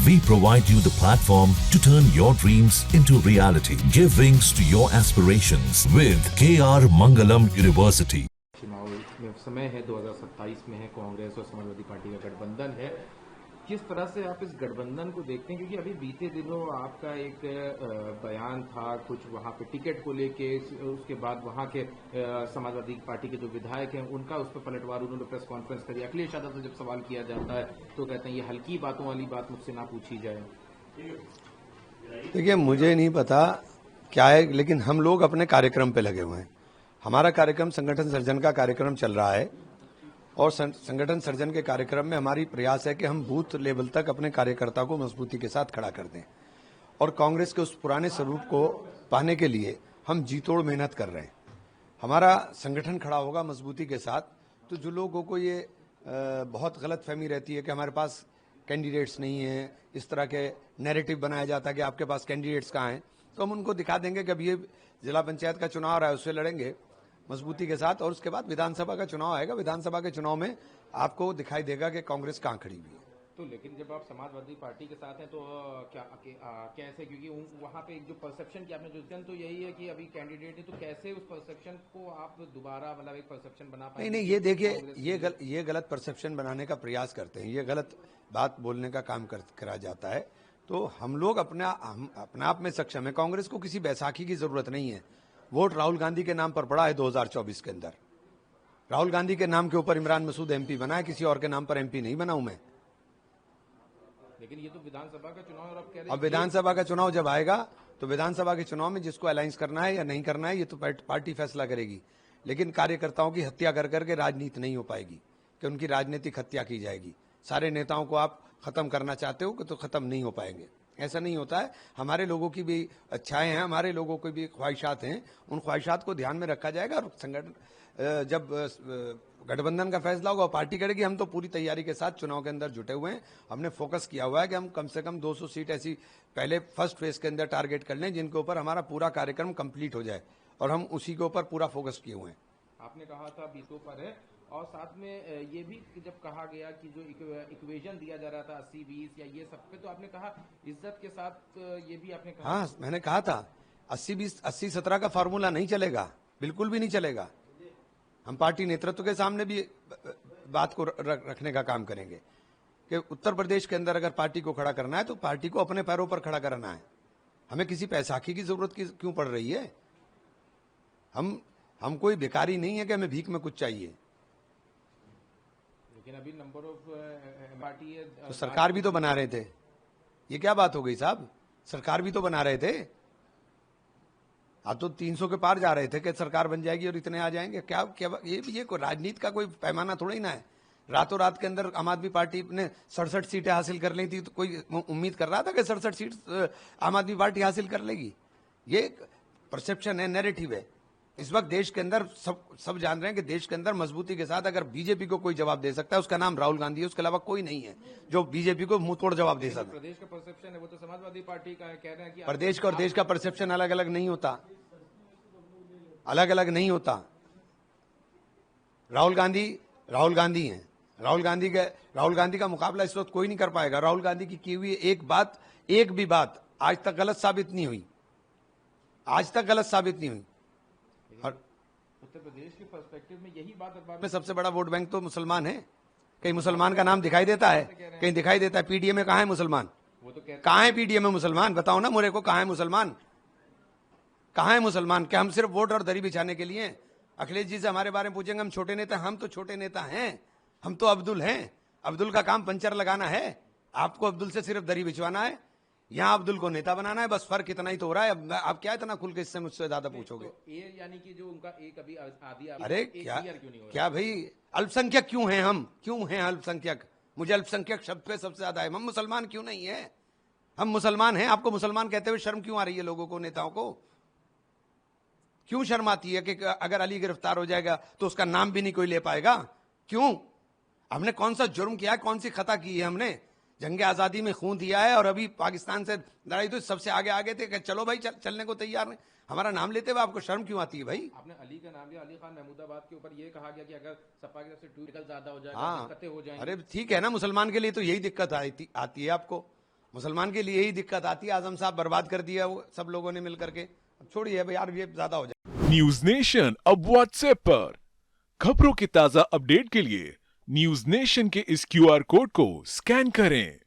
We provide you the platform to turn your dreams into reality. Give wings to your aspirations with KR Mangalam University. चुनाव में समय है, 2027 में है, कांग्रेस और समाजवादी पार्टी का गठबंधन है। किस तरह से आप इस गठबंधन को देखते हैं, क्योंकि अभी बीते दिनों आपका एक बयान था कुछ वहां पे टिकट को लेके, उसके बाद वहां के समाजवादी पार्टी के जो विधायक हैं उनका उस पर पलटवार, उन्होंने प्रेस कॉन्फ्रेंस करी। अखिलेश यादव से जब सवाल किया जाता है तो कहते हैं ये हल्की बातों वाली बात मुझसे ना पूछी जाए। देखिए, मुझे नहीं पता क्या है, लेकिन हम लोग अपने कार्यक्रम पे लगे हुए हैं। हमारा कार्यक्रम संगठन सर्जन का कार्यक्रम चल रहा है और संगठन सर्जन के कार्यक्रम में हमारी प्रयास है कि हम बूथ लेवल तक अपने कार्यकर्ता को मजबूती के साथ खड़ा कर दें और कांग्रेस के उस पुराने स्वरूप को पाने के लिए हम जी तोड़ मेहनत कर रहे हैं। हमारा संगठन खड़ा होगा मजबूती के साथ। तो जो लोगों को ये बहुत गलत फहमी रहती है कि हमारे पास कैंडिडेट्स नहीं है, इस तरह के नैरेटिव बनाया जाता है कि आपके पास कैंडिडेट्स कहाँ हैं, तो हम उनको दिखा देंगे कि अब ये जिला पंचायत का चुनाव आ रहा है, उससे लड़ेंगे मजबूती के साथ और उसके बाद विधानसभा का चुनाव आएगा। विधानसभा के चुनाव में आपको दिखाई देगा कि कांग्रेस कहां खड़ी हुई है। तो लेकिन जब आप समाजवादी पार्टी के साथ हैं तो कैसे, क्योंकि वहां पे एक जो परसेप्शन की आपने जो जन तो यही है कि अभी कैंडिडेट है, तो कैसे उस परसेप्शन को आप दोबारा मतलब एक परसेप्शन बना पाएंगे? नहीं, ये देखिए, ये गलत परसेप्शन बनाने का प्रयास करते हैं, ये गलत बात बोलने का काम करा जाता है। तो हम लोग अपने आप में सक्षम है। कांग्रेस को किसी बैसाखी की जरूरत नहीं है। वोट राहुल गांधी के नाम पर पड़ा है 2024 के अंदर। राहुल गांधी के नाम के ऊपर इमरान मसूद एमपी बना है, किसी और के नाम पर एमपी नहीं बना हूं मैं। लेकिन ये तो विधानसभा का चुनाव और आप कह रहे हैं अब विधानसभा का चुनाव जब आएगा तो विधानसभा के चुनाव में जिसको अलायंस करना है या नहीं करना है ये तो पार्टी फैसला करेगी। लेकिन कार्यकर्ताओं की हत्या कर करके राजनीति नहीं हो पाएगी कि उनकी राजनीतिक हत्या की जाएगी। सारे नेताओं को आप खत्म करना चाहते हो कि तो खत्म नहीं हो पाएंगे, ऐसा नहीं होता है। हमारे लोगों की भी इच्छाएं हैं, हमारे लोगों की भी ख्वाहिशात हैं, उन ख्वाहिशात को ध्यान में रखा जाएगा और संगठन जब गठबंधन का फैसला होगा पार्टी करेगी। हम तो पूरी तैयारी के साथ चुनाव के अंदर जुटे हुए हैं। हमने फोकस किया हुआ है कि हम कम से कम 200 सीट ऐसी पहले फर्स्ट फेज के अंदर टारगेट कर लें जिनके ऊपर हमारा पूरा कार्यक्रम कंप्लीट हो जाए और हम उसी के ऊपर पूरा फोकस किए हुए हैं। आपने कहा था बीतों पर है और साथ में ये भी जब कहा गया कि जो इक्वेशन दिया जा रहा था 80-20 या ये सब पे, तो आपने कहा इज्जत के साथ ये भी आपने कहा। हाँ, मैंने कहा था 80-20 80-17 का फार्मूला नहीं चलेगा, बिल्कुल भी नहीं चलेगा। हम पार्टी नेतृत्व के सामने भी बात को रखने का काम करेंगे कि उत्तर प्रदेश के अंदर अगर पार्टी को खड़ा करना है तो पार्टी को अपने पैरों पर खड़ा करना है। हमें किसी पैसाखी की जरूरत क्यों पड़ रही है? हम कोई भिखारी नहीं है कि हमें भीख में कुछ चाहिए। लेकिन अभी नंबर ऑफ पार्टी है तो सरकार भी तो बना रहे थे। ये क्या बात हो गई साहब? सरकार भी तो बना रहे थे। आप तो 300 के पार जा रहे थे कि सरकार बन जाएगी और इतने आ जाएंगे। क्या ये कोई राजनीति का कोई पैमाना थोड़ी ना है। रातों रात के अंदर आम आदमी पार्टी ने 67 सीटें हासिल कर ली थी, तो कोई उम्मीद कर रहा था कि 67 सीट आम आदमी पार्टी हासिल कर लेगी? ये परसेप्शन है, नैरेटिव है। इस वक्त देश के अंदर सब जान रहे हैं कि देश के अंदर मजबूती के साथ अगर बीजेपी को कोई जवाब दे सकता है उसका नाम राहुल गांधी है। उसके अलावा कोई नहीं है जो बीजेपी को मुंह तोड़ जवाब दे सकता है। प्रदेश का परसेप्शन है वो तो समाजवादी पार्टी का है, कह रहे हैं कि प्रदेश का और देश का परसेप्शन अलग अलग नहीं होता, अलग अलग नहीं होता। राहुल गांधी हैं। राहुल गांधी का मुकाबला इस वक्त कोई नहीं कर पाएगा। राहुल गांधी की हुई एक भी बात आज तक गलत साबित नहीं हुई, आज तक गलत साबित नहीं हुई। उत्तर प्रदेश के पर्सपेक्टिव में यही बात में सबसे बड़ा वोट बैंक तो मुसलमान है। कहीं मुसलमान का नाम दिखाई देता है? कहीं दिखाई देता है? पीडीए में कहां है मुसलमान? वो तो कहां है पीडीए में मुसलमान? बताओ ना मुझे को, कहां है मुसलमान? कहां है मुसलमान? क्या हम सिर्फ वोट और दरी बिछाने के लिए? अखिलेश जी से हमारे बारे में पूछेंगे हम छोटे नेता, हम तो छोटे नेता हैं। हम तो अब्दुल हैं। अब्दुल का काम पंचर लगाना है। आपको अब्दुल से सिर्फ दरी बिछवाना है। यहाँ अब्दुल को नेता बनाना है, बस फर्क इतना ही तो हो रहा है। आप क्या इतना खुल के इससे मुझसे ज्यादा पूछोगे? तो ये यानी कि जो उनका एक अभी आदि अरे क्या भाई, अल्पसंख्यक क्यों हैं हम? क्यों हैं अल्पसंख्यक? मुझे अल्पसंख्यक शब्द पे सबसे ज्यादा है। हम मुसलमान क्यों नहीं है? हम मुसलमान हैं। आपको मुसलमान कहते हुए शर्म क्यों आ रही है लोगों को, नेताओं को? क्यों शर्म आती है कि अगर अली गिरफ्तार हो जाएगा तो उसका नाम भी नहीं कोई ले पाएगा? क्यों? हमने कौन सा जुर्म किया है, कौन सी खता की है? हमने जंग आजादी में खून दिया है और अभी पाकिस्तान से लड़ाई तो सबसे आगे थे कि चलो भाई चलने को तैयार नहीं। हमारा नाम लेते हुए आपको शर्म क्यों आती है भाई? आपने अली का नाम लिया, अली खान महमूदाबाद के ऊपर ये कहा गया कि अगर सपा की तरफ से टूरिकल ज्यादा हो जाएगा, हाँ, दिक्कतें हो जाएंगी। अरे ठीक है ना, मुसलमान के लिए तो यही दिक्कत आती है आपको। मुसलमान के लिए ही दिक्कत आती है। आजम साहब बर्बाद कर दिया वो सब लोगों ने मिल करके। अब छोड़िए अब यार, ये ज्यादा हो जाए। न्यूज नेशन अब व्हाट्सएप पर खबरों के ताजा अपडेट के लिए न्यूज नेशन के इस क्यूआर कोड को स्कैन करें।